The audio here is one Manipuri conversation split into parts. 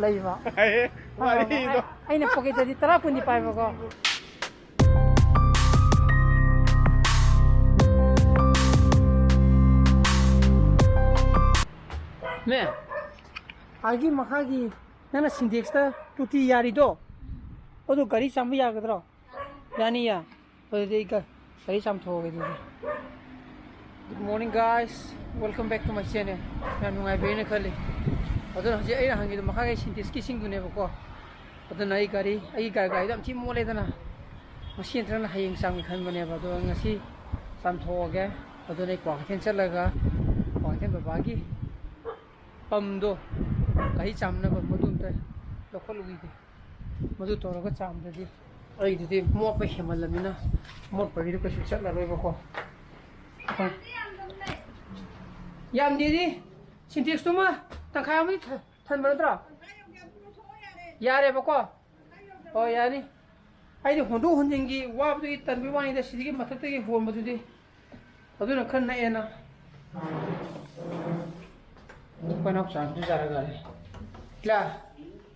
ꯂꯩꯕ ꯋꯥꯔꯤꯗꯣ ꯑꯩꯅ ꯄꯣꯀꯦꯠꯇꯗꯤ 10 ꯀꯨꯟꯗꯤ ꯄꯥꯏꯕꯀꯣ ꯃꯦ ꯑꯥꯒꯤ ꯃꯈꯥꯒꯤ ꯅꯪꯅ ꯁꯤꯟꯇꯦꯛꯁꯇ ꯇꯨꯇꯤ ꯌꯥꯔꯤꯗꯣ ꯑꯗꯨ ꯒꯥꯔꯤ ꯆꯥꯝꯕ ꯌꯥꯒꯗ꯭ꯔꯣ ꯌꯥꯅꯤꯌꯥ ꯑꯗꯨꯗꯤ ꯑꯩ ꯒꯥꯔꯤ ꯆꯥꯝꯊꯣꯛꯑꯒꯦ ꯑꯗꯨꯗꯤ Good morning guys, welcome back to my channel. ꯌꯥꯝ ꯅꯨꯡꯉꯥꯏꯕꯤꯔꯦꯅ ꯈꯜꯂꯤ ꯑꯗꯨꯅ ꯍꯧꯖꯤꯛ ꯑꯩꯅ ꯍꯪꯉꯤꯗꯣ ꯃꯈꯥꯒꯤ ꯁꯤꯟꯇꯦꯛꯁꯀꯤ ꯏꯁꯤꯡꯗꯨꯅꯦꯕꯀꯣ ꯑꯗꯨꯅ ꯑꯩ ꯒꯥꯔꯤꯗꯣ ꯌꯥꯝ ꯊꯤ ꯃꯣꯠꯂꯦꯗꯅ ꯉꯁꯤ ꯅꯠꯇ꯭ꯔꯒꯅ ꯍꯌꯦꯡ ꯆꯥꯝꯒꯦ ꯈꯟꯕꯅꯦꯕ ꯑꯗꯣ ꯉꯁꯤ ꯆꯥꯝꯊꯣꯛꯑꯒꯦ ꯑꯗꯨꯅ ꯑꯩ ꯀ꯭ꯋꯥꯀꯩꯊꯦꯜ ꯆꯠꯂꯒ ꯀ꯭ꯋꯥꯀꯩꯊꯦꯜ ꯕꯕꯥꯒꯤ ꯄꯝꯗꯣ ꯒꯥꯔꯤ ꯆꯥꯝꯅꯕ ꯃꯗꯨ ꯑꯝꯇ ꯂꯧꯈꯠꯂꯨꯈꯤꯒꯦ ꯃꯗꯨ ꯇꯧꯔꯒ ꯆꯥꯝꯗ꯭ꯔꯗꯤ ꯑꯩꯗꯨꯗꯤ ꯃꯣꯠꯄ ꯍꯦꯟꯃꯜꯂꯝꯅꯤꯅ ꯃꯣꯠꯄꯒꯤꯗꯨ ꯀꯩꯁꯨ ꯆꯠꯂꯔꯣꯏꯕꯀꯣ ꯌꯥꯝꯗꯦꯗꯤ ꯁꯤꯟꯇꯦꯛꯁꯇꯨꯃ ꯇꯪꯈꯥꯏ ꯑꯃꯗꯤ ꯊꯟꯕ ꯅꯠꯇ꯭ꯔꯣ ꯌꯥꯔꯦꯕꯀꯣ ꯍꯣꯏ ꯌꯥꯅꯤ ꯑꯩꯗꯤ ꯍꯣꯟꯗꯣꯛ ꯍꯣꯟꯖꯤꯟꯒꯤ ꯋꯥꯕꯗꯨꯒꯤ ꯇꯟꯕꯒꯤ ꯋꯥꯅꯤꯗ ꯁꯤꯗꯒꯤ ꯃꯊꯛꯇꯒꯤ ꯍꯣꯟꯕꯗꯨꯗꯤ ꯑꯗꯨꯅ ꯈꯔ ꯅꯛꯑꯦꯅ ꯑꯩꯈꯣꯏ ꯅꯥꯎꯆꯥꯁꯨ ꯆꯥꯔꯒꯂꯦ ꯏꯂꯥ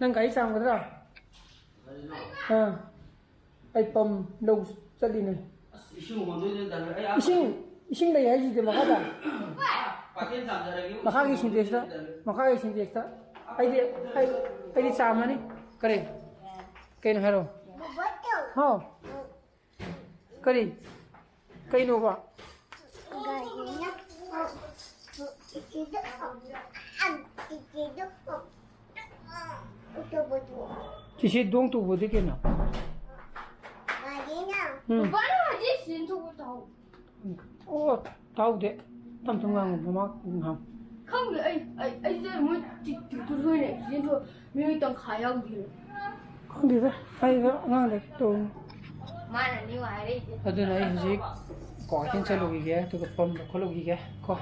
ꯅꯪ ꯒꯥꯔꯤ ꯆꯥꯝꯒꯗ꯭ꯔꯥ ꯑꯩ ꯄꯝ ꯂꯧ ꯆꯠꯂꯤꯅꯦ ꯏꯁꯤꯡ ꯂꯩ ꯍꯥꯏꯁꯤꯗꯤ ꯃꯈꯥꯗ ꯃꯈꯥꯒꯤ ꯁꯤꯟꯇꯦꯛꯁꯇ ꯑꯩꯗꯤ ꯆꯥꯝꯃꯅꯤ ꯀꯩꯅꯣ ꯍꯥꯏꯔꯣ ꯍꯥꯎ ꯀꯩꯅꯣꯕ ꯆꯤꯁꯤ ꯗꯣꯡ ꯇꯨꯕꯗꯤ ꯀꯩꯅꯣ ꯑꯣ ꯇꯥꯎꯗꯦ ꯇꯝ ꯉꯥꯡꯉꯨ ꯃꯃꯥ ꯉꯥꯡ ꯈꯪꯗꯦ ꯑꯩꯁꯦ ꯃꯣꯏ ꯇꯤꯛꯇꯨꯁꯨꯅꯦ ꯁꯤꯖꯤꯟꯁꯨ ꯃꯤꯑꯣꯏ ꯇꯪꯈꯥꯏ ꯌꯥꯎꯗꯦ ꯈꯪꯗꯦꯗ ꯑꯩꯒ ꯑꯉꯥꯡꯗ ꯇꯧꯅꯤ ꯃꯥꯅꯅꯤ ꯍꯥꯏꯔꯛꯏꯁꯦ ꯑꯗꯨꯅ ꯑꯩ ꯍꯧꯖꯤꯛ ꯀ꯭ꯋꯥꯀꯩꯊꯦꯜ ꯆꯠꯂꯨꯈꯤꯒꯦ ꯑꯗꯨꯒ ꯄꯝ ꯂꯧꯈꯠꯂꯨꯈꯤꯒꯦ ꯀꯣ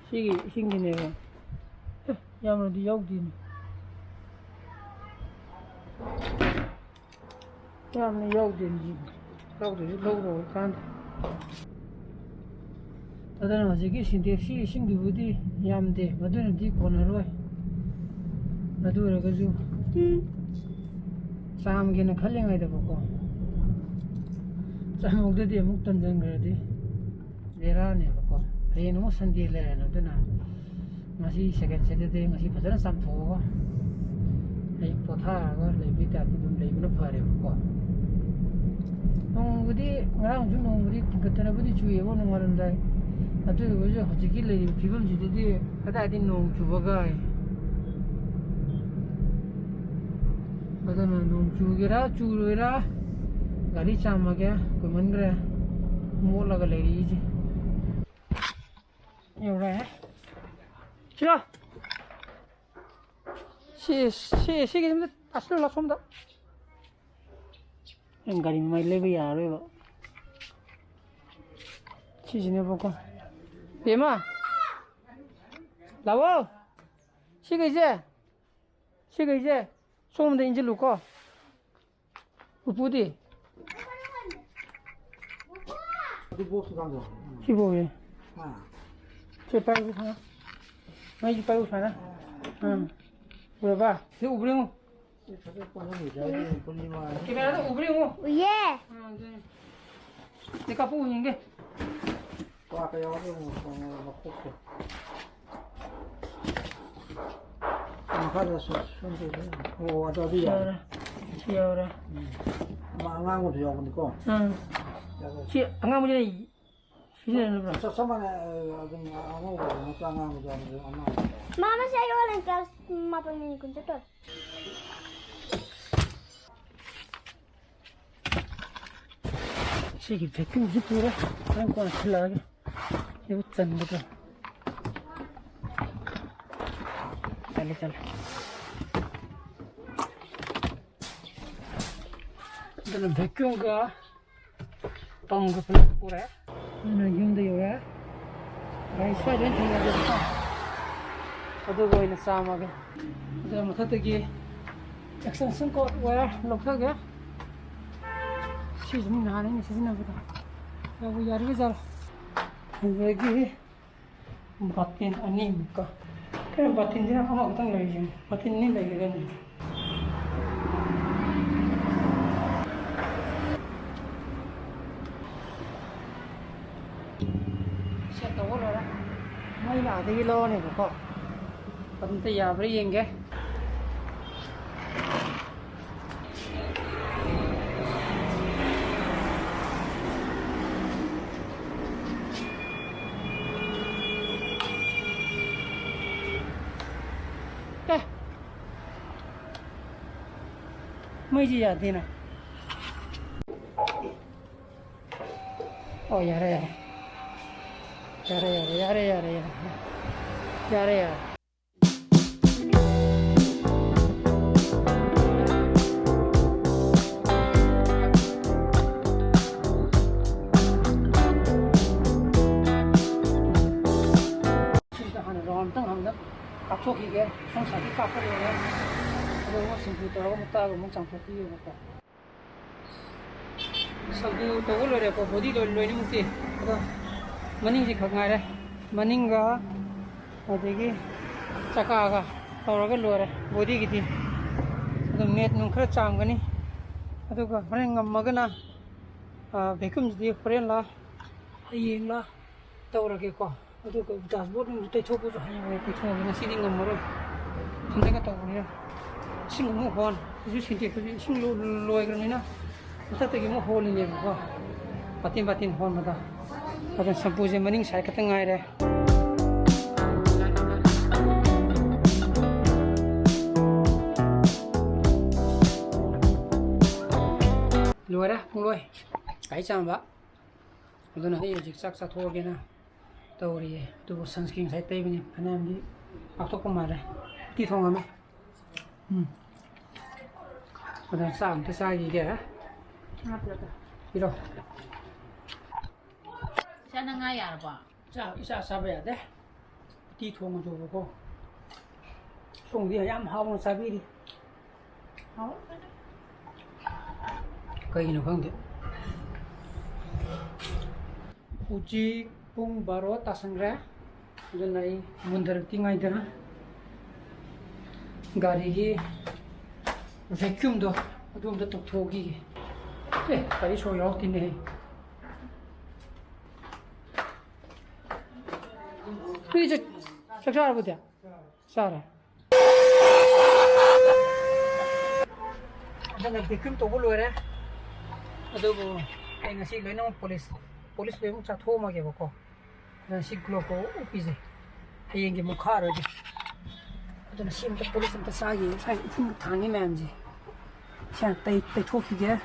ꯁꯤꯒꯤ ꯏꯁꯤꯡꯒꯤꯅꯦꯕ ꯌꯥꯝꯅꯗꯤ ꯌꯥꯎꯗꯦꯅꯦ ꯌꯥꯝꯅ ꯌꯥꯎꯗꯦꯅꯦ ꯌꯥꯎꯗ꯭ꯔꯁꯨ ꯂꯧꯔꯣ ꯀꯥꯟꯗꯦ ꯑꯗꯨꯅ ꯍꯧꯖꯤꯛꯀꯤ ꯁꯤꯟꯇꯦꯛꯁꯀꯤ ꯏꯁꯤꯡꯗꯨꯕꯨꯗꯤ ꯌꯥꯝꯗꯦ ꯃꯗꯨꯅꯗꯤ ꯀꯣꯟꯅꯔꯣꯏ ꯑꯗꯨ ꯑꯣꯏꯔꯒꯁꯨ ꯆꯥꯝꯒꯦꯅ ꯈꯜꯂꯤꯉꯩꯗꯕꯀꯣ ꯆꯥꯝꯍꯧꯗ꯭ꯔꯗꯤ ꯑꯃꯨꯛ ꯇꯟꯁꯤꯟꯈ꯭ꯔꯗꯤ ꯕꯦꯔꯥꯅꯦꯕꯀꯣ ꯍꯌꯦꯡ ꯑꯃꯨꯛ ꯁꯟꯗꯦ ꯂꯩꯔꯦꯅ ꯑꯗꯨꯅ ꯉꯁꯤ ꯁꯦꯀꯦꯟ ꯁꯦꯇꯔꯗꯦ ꯉꯁꯤ ꯐꯖꯅ ꯆꯥꯝꯊꯣꯛꯑꯒ ꯍꯌꯦꯡ ꯄꯣꯊꯥꯔꯒ ꯂꯩꯕꯒꯤ ꯇꯥꯏꯞꯇ ꯑꯗꯨꯝ ꯂꯩꯕꯅ ꯐꯔꯦꯕꯀꯣ ꯅꯣꯡꯕꯨꯗꯤ ꯉꯔꯥꯡꯁꯨ ꯅꯣꯡꯕꯨꯗꯤ ꯇꯤꯡꯈꯠꯇꯅꯕꯨꯗꯤ ꯆꯨꯏꯌꯦꯕ ꯅꯣꯡꯉꯥꯜꯂꯝꯗꯥꯏ ꯑꯗꯨ ꯑꯣꯏꯔꯁꯨ ꯍꯧꯖꯤꯛꯀꯤ ꯂꯩꯔꯤꯕ ꯐꯤꯕꯝꯁꯤꯗꯗꯤ ꯀꯗꯥꯏꯗꯒꯤ ꯅꯣꯡ ꯆꯨꯕꯒ ꯑꯗꯨꯅ ꯅꯣꯡ ꯆꯨꯒꯦꯔꯥ ꯆꯨꯔꯣꯏꯔꯥ ꯒꯥꯔꯤ ꯆꯥꯝꯃꯒꯦ ꯀꯨꯏꯃꯟꯈ꯭ꯔꯦ ꯃꯣꯠꯂꯒ ꯂꯩꯔꯤꯁꯦ ꯌꯧꯔꯛꯑꯦ ꯁꯤꯒꯤ ꯑꯝꯇ ꯇꯥꯁꯤꯜꯂꯣ ꯁꯣꯝꯗ ꯒꯥꯔꯤ ꯃꯃꯥꯏ ꯂꯩꯕ ꯌꯥꯔꯔꯣꯏꯕ ꯁꯤꯁꯤꯅꯦꯕꯀꯣ ꯕꯦꯝꯃ ꯂꯥꯛꯑꯣ ꯁꯤꯈꯩꯁꯦ ꯁꯣꯝꯗ ꯏꯟꯁꯤꯜꯂꯨꯀꯣ ꯎꯄꯨꯗꯤ ꯁꯤꯕꯣꯛꯁꯦ ꯁꯤ ꯄꯥꯏꯕ ꯁꯥꯅ ꯃꯩꯁꯤ ꯄꯥꯏꯕ ꯁꯥꯅ 우여봐 이거 우브링어 카메라도 우브링어 예. 내가 보고 있는 게 치워라 망망으로 여보니까 응 안가무지는 시즌을 불어 저만에 좀 아무거 짱하고 좀 아마 Mama saya orang kelas 5 ni kunci tu. 시기 백금 집으로 그런 거는 틀라게 이거 짠 거죠 잘래 이거는 백금과 뻥거 불고래 오늘 윤도요야 나이 수화전 생각해서 어디 보이는 싸움하게 그다음에 그때기 액션 쓴거 왜 녹색에 시즌이 나는 시즌나 보다 여기 야르게 잘 여기 바뀐 아닙니까 바틴이나 하나 어떤 거지? 바틴이 되게 sẽ tố rồi đó mấy bà thì lo này của con còn bây giờ với yên cái mấy gì vậy thì này ôi dạ đây Yare. 진짜 하는 런 땅한다. 앞쪽이게 성사기 깎으려고. 그리고 신부 들어가 못 따고 목장 뽑기고 먹고. 서구 도굴을 해고 보디를 놓는 묵지. मनिंग जी खगारे मनिंग का अदेगी चकागा तौरगा लोरे बोदी की थी तो मेट नुं खर चामगनी अदुगा हरें ngमगना भेकुम जी फ्रेन ला येंग ला तौरगे को अदुगा डैशबोर्ड नु ते छोपु जो हाय के छोग न सिदिंग ngमरो हमदेगा तौरने सिंग मु होन जु सिंते को सिंग लोयग्रनिना मथतगी मु होलिने को पातिन पातिन होन मदा अगर संपूजे मनिंग साइड खतंग आयरे लोरे पुलोय काई चांबा अदुना हे जिक चाक चा थोगेना तौरिए तो सनस्क्रीन साइड तैबनी फनामदी आथोक मारे ती थोंगामे अदन साम ते सागी गे इरो Sana nga yan ba? isa sabi ade ti thong jo ko song di yam haw na sabi di haw kai no khang de uji pung baro tasangra janai mundar tingai dana gari gi vacuum do adum da tok thogi kari so yaw tin ne 이제 색깔 보자. 살아. 저는 비금 또 불러래. 아도고 내가 시를 너무 폴리스 외국 차 토막에 먹고. 난 시글로고 오피지. 하이enge 뭐 카르지. 저는 심도 폴리스부터 사기 좀 당이면지. 샤 때 토피게.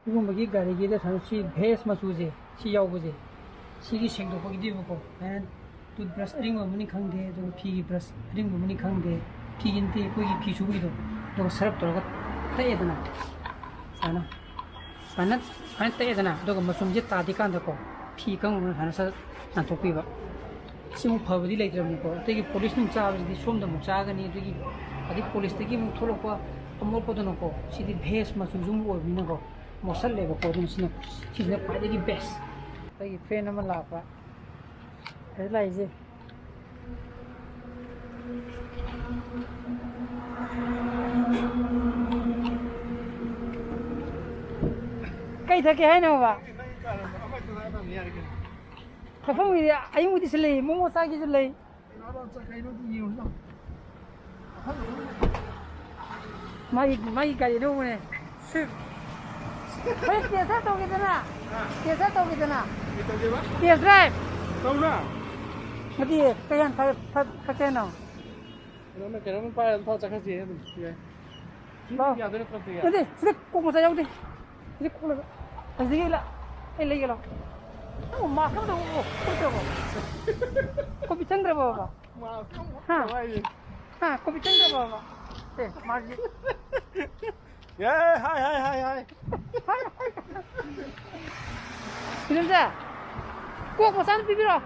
이거 뭐기 가리기에 당시 베이스 마수지. 시야오고지. 시기 생도 거기 뒤보고. Toothbrush अरिंग money खंगे जो फी ब्रश अरिंग मनी खंगे फी गिनते कोई फी सुबी तो सरप तौर तयदना साना साना हान तयदना मसुम जे तादिकान को फी कंग हान स नाथोपीबा सिमु फबदी लेत्रमको तेगी पुलिस नु चाबदी सोम द मुचागनी दुगी अदि पुलिस तेगी मु थोलको अमोर पदनको सिदि भेस मसु जुम ओबिनको मोसल लेबो को दुन सिने पादेगी बेस्ट तेगी फ्रेंड अमा लापा thế này gì cây thật cái hay nào vậy thật không gì anh muốn đi xử lý muốn sao cái xử lý mấy cái gì đâu này mấy tiền sát tàu cái nào tiền sát tàu cái nào tiền drive tàu nào Mati, kaya kaya na. Ano na kaya mo pa ang sa kasi yan. Hindi ya doon pa tiya. Hindi, sige kung masayaw di. Sige kung la. Sige la. Ay lagi la. Ano makam daw ko. Kuto ko. Ko bitang ra ba? Makam. Ha. Ha, ko bitang ra ba? Eh, marji. Yeah, hi. Pinunsa. Ko mo san bibiro.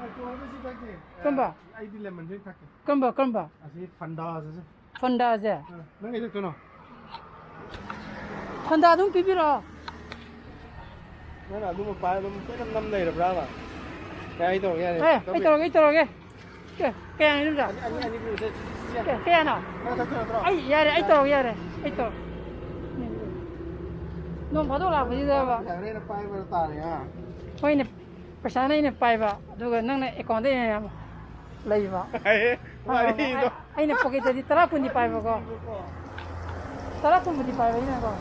Kamba. ID lemon din থাকে. Kamba. Asi fanda আছে. Fanda আছে. Nang ito to no. Fanda dum bibiro. Na dum pa dum nam nei ra brava. Kaya ito yan. Ito roge. Kaya ni dum sa. Ani kaya no ai yare ai to yare ai to nong phado la bhi da ba Thằng này nó bay vào tà này à. hoi ne pasa nai ne pai ba aduga nang na account de lai ba ai ne pocket de tara kun di pai ba ko tara kun di pai ba ina ko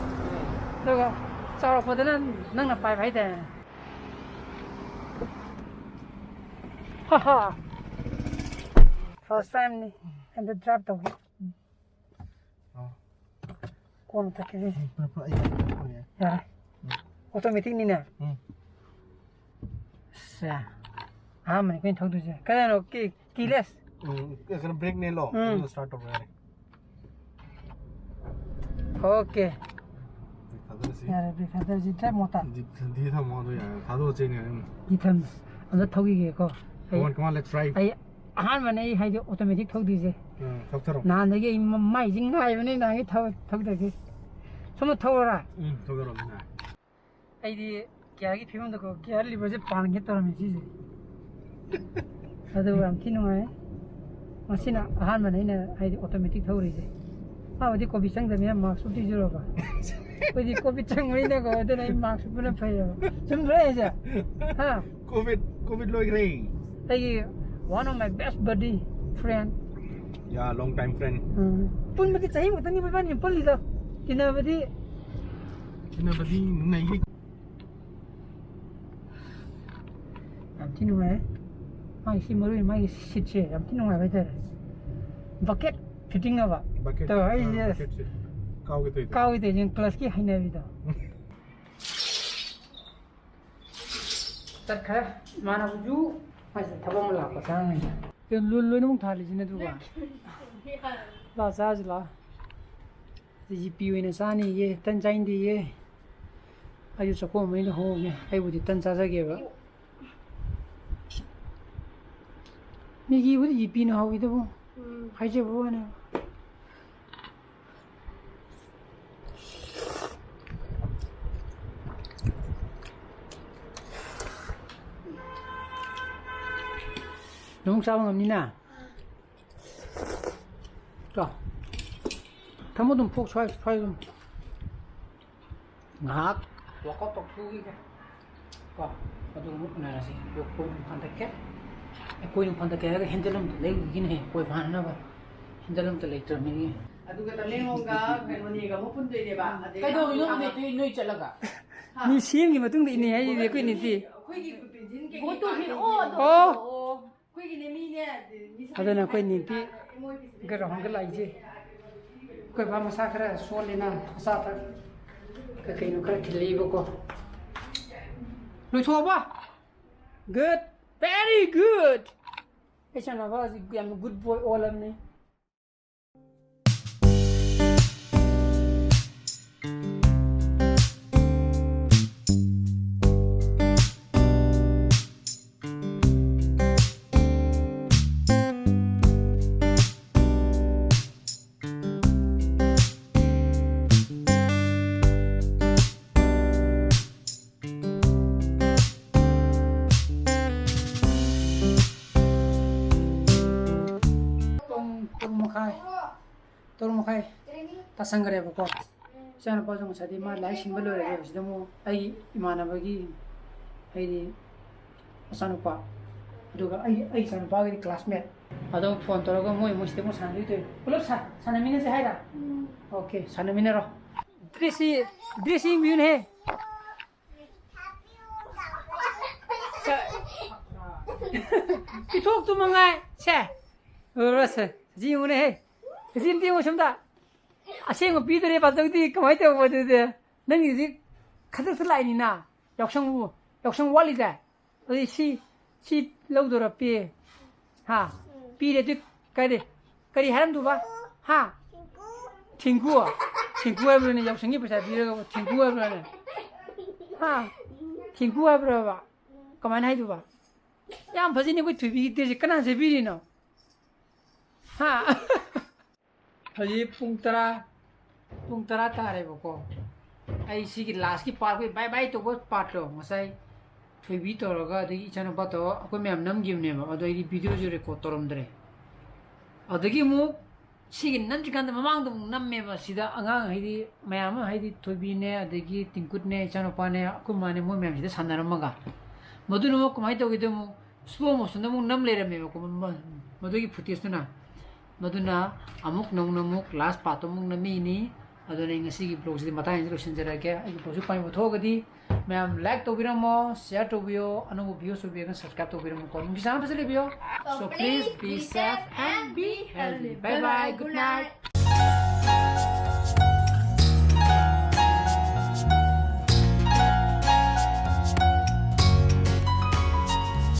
aduga chawra pho de nang na pai bai de ha ha first time ni and the drop to kon ta ke ya automatic ni na sa man ko thok du je ka no keyless इसने ब्रेक नहीं लो तो स्टार्ट हो गया okay खादो सी यार ब्रेक फादर जी ट्राई मोता दी था मोदो यार खादो चेन है 이 탐 언제 턱이게 거 come on let's try 아이 한만에 하이데 오토매틱 턱디제 턱처럼 나 내게 마이 징나이브네 나게 턱되게 좀 턱어라 턱처럼 아이디 기하기 피면도 그 기하를 리버제 빠는 게 떨어지지 나도 안 티노에 마시나 한만에 네 아이디 오토매틱 턱이제 아 어디 고비 상되면 막 수지 주러 봐 어디 고비 창문이 내가 어디나 막 수분을 파요 좀 그래야지 하 COVID lôi gray Hey, one of my best buddy friend. yeah long time friend Pun mati cahim kita ni berban yang pun lihat. Kena berdi. này Am tinu mai. Mai si maru mai sit che. Am tinu mai betul. Bucket fitting apa? bucket तो आई yes. cao cái tuổi Kau itu yang kelas ki hai nabi tu. Terkaya mana buju masih tabung lah pasang ni. Yang lulu ni mung thali sini tu kan. Lah sahaj lah. Jadi piu ini sana ye tanjain di ye. Ayu sokong main ho ye. Ayu di tanjah saja ba. Migi budi jipi na hawi tu bu. Hai je bu ana. Nung sao ngam ni na. Rồi. Thấm một phút xoay luôn. Ngạc. Và có tộc thu kia. Có. Và tôi muốn này là gì? Được cùng hoàn tất kết. Cô yung hoàn tất kết cái handle lắm lấy cái này. Cô phản nó vào. Handle lắm lấy trở mình. Aduga talengonga kanoniga mopundoideba Cái đồ nó này tuy nuôi chả lắc à? Ni sim cái mà tung đi này hay gì cái này gì? koigi kupinjin ke Goto hi koigi nemine Ada nak kau ni ti. Gerang gelai je. Kau bawa masak kera soalnya masak tak. Kau kena kera kili boko. Lu tahu apa? Good, very good. Macam apa sih? I'm a good boy all of ni. Tolong makai tasang kere bako. Siapa pun jong sadi mah lai simbol orang itu demo. Ai mana bagi, ai di sanupa. Aduga ai sanupa di classmate. Adong phone tolong ko moi mesti mo sandi tu. Belum sana mina se hai dah. Okay, sana mina roh. Dressing view ni. Itu tu mangai. Cah. Rasa. Jiu ni. Kasi mo siyamda. Asing mo pidere pasok di kamay tayo mo dito. Nani di katak tulay ni na. Yaksang wali da. Odi si laudora pi. Ha. Pide tu kari haram tu ba. Ha. Tinggu abro ni yaksangi pasal pide ko tinggu abro ni. Ha. Tinggu abro ba. Kamay na tu ba. Yang pasti ni ko tubi kita kanan sebi ni no. Ha. Hari pungtara tare boko. Ai si ki last ki part ko bye to ko part lo masai thoi to roga de ichana bato ko mem nam gim ne ba ado iri video jo record torom dre adagi mu 시기 남지간데 마망도 남매바 시다 안강 하이디 마야마 하이디 토비네 아데기 팅굿네 자노파네 아쿠마네 모 멤시데 산나르마가 모두는 먹고 많이 떠오게 되면 수고 못서 너무 남래라며 먹고 모두기 푸티스나 모두나 아묵 농농묵 라스 파토묵 나미니 अदुने ngasi blog si mata injiro sinjara ke ai blog si pai mo thogadi ma'am like to biramo share to bio anu video so bio subscribe to biramo ko bisa pasale bio so please be safe and be healthy bye bye good night